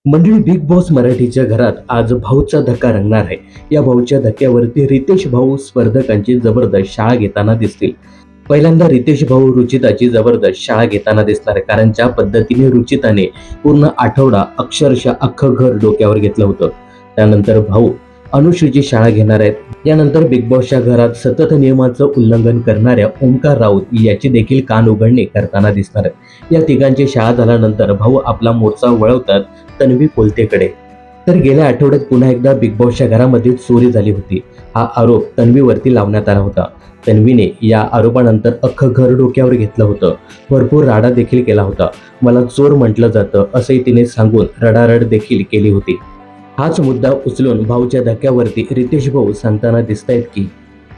मंडळी, big boss मराठीच्या घरात आज भाऊचा धक्का रंगणार आहे. या भाऊच्या धक्क्यावरती रितेश भाऊ स्पर्धकांची जबरदस्त शाळा घेताना दिसतील. पहिल्यांदा रितेश भाऊ रुचिताची जबरदस्त शाळा घेताना दिसणार आहे, कारण ज्या पद्धतीने रुचिताने पूर्ण आठवडा अक्षरशः अख्खं घर डोक्यावर घेतलं होतं, त्यानंतर भाऊ अनुश्रीची शाळा घेणार आहेत. यानंतर बिग बॉसच्या घरात सतत नियमांचं उल्लंघन करणाऱ्या ओमकार राऊत याची देखील कान उघडणी करताना दिसणार आहेत. या तिघांची शाळा झाल्यानंतर भाऊ आपला मोर्चा वळवतात तन्वी कोलतेकडे. तर गेल्या आठवड्यात पुन्हा एकदा बिग बॉसच्या घरामध्ये चोरी झाली होती. हा आरोप तन्वीवरती लावण्यात आला होता. तन्वीने या आरोपानंतर अख्खं घर डोक्यावर घेतलं होतं. भरपूर राडा देखील केला होता. मला चोर म्हटलं जातं असंही तिने सांगून रडारड देखील केली होती. हाच मुद्दा उचलून भाऊच्या धक्क्यावरती रितेश भाऊ सांगताना दिसतायत की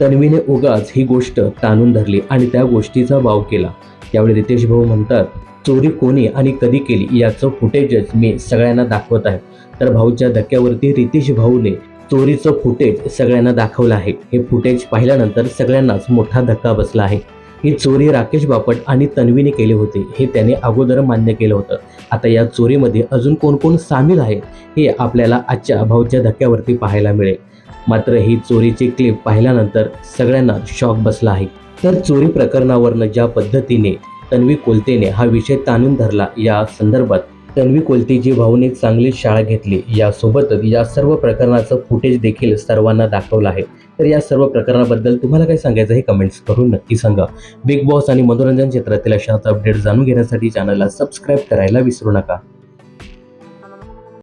तन्वीने उगाच ही गोष्ट ताणून धरली आणि त्या गोष्टीचा वाव केला. त्यावेळी रितेश भाऊ म्हणतात, चोरी कोणी आणि कधी केली याचं फुटेजच मी सगळ्यांना दाखवत आहे. तर भाऊच्या धक्क्यावरती रितेश भाऊने चोरीचं फुटेज सगळ्यांना दाखवलं आहे. हे फुटेज पाहिल्यानंतर सगळ्यांनाच मोठा धक्का बसला आहे. ही चोरी राकेश बापट आणि तन्वीने केली होती हे त्याने अगोदर मान्य केलं होतं. आता या चोरीमध्ये अजून कोण कोण सामील आहे हे आपल्याला आजच्या भाऊच्या धक्क्यावरती पाहायला मिळेल. मात्र ही चोरीची क्लिप पाहिल्यानंतर सगळ्यांना शॉक बसला आहे. तर चोरी प्रकरणावरनं ज्या पद्धतीने तन्वी कोलतेने हा विषय ताणून धरला, या संदर्भात तन्वी कोलतेची भाऊने चांगली शाळा घेतली यासोबतच या सर्व प्रकरणाचं फुटेज देखील सर्वांना दाखवलं आहे. तर या सर्व प्रकरणाबद्दल तुम्हाला काय सांगायचं हे कमेंट्स करून नक्की सांगा. बिग बॉस आणि मनोरंजन क्षेत्रातील अशाच अपडेट जाणून घेण्यासाठी चॅनलला सबस्क्राईब करायला विसरू नका.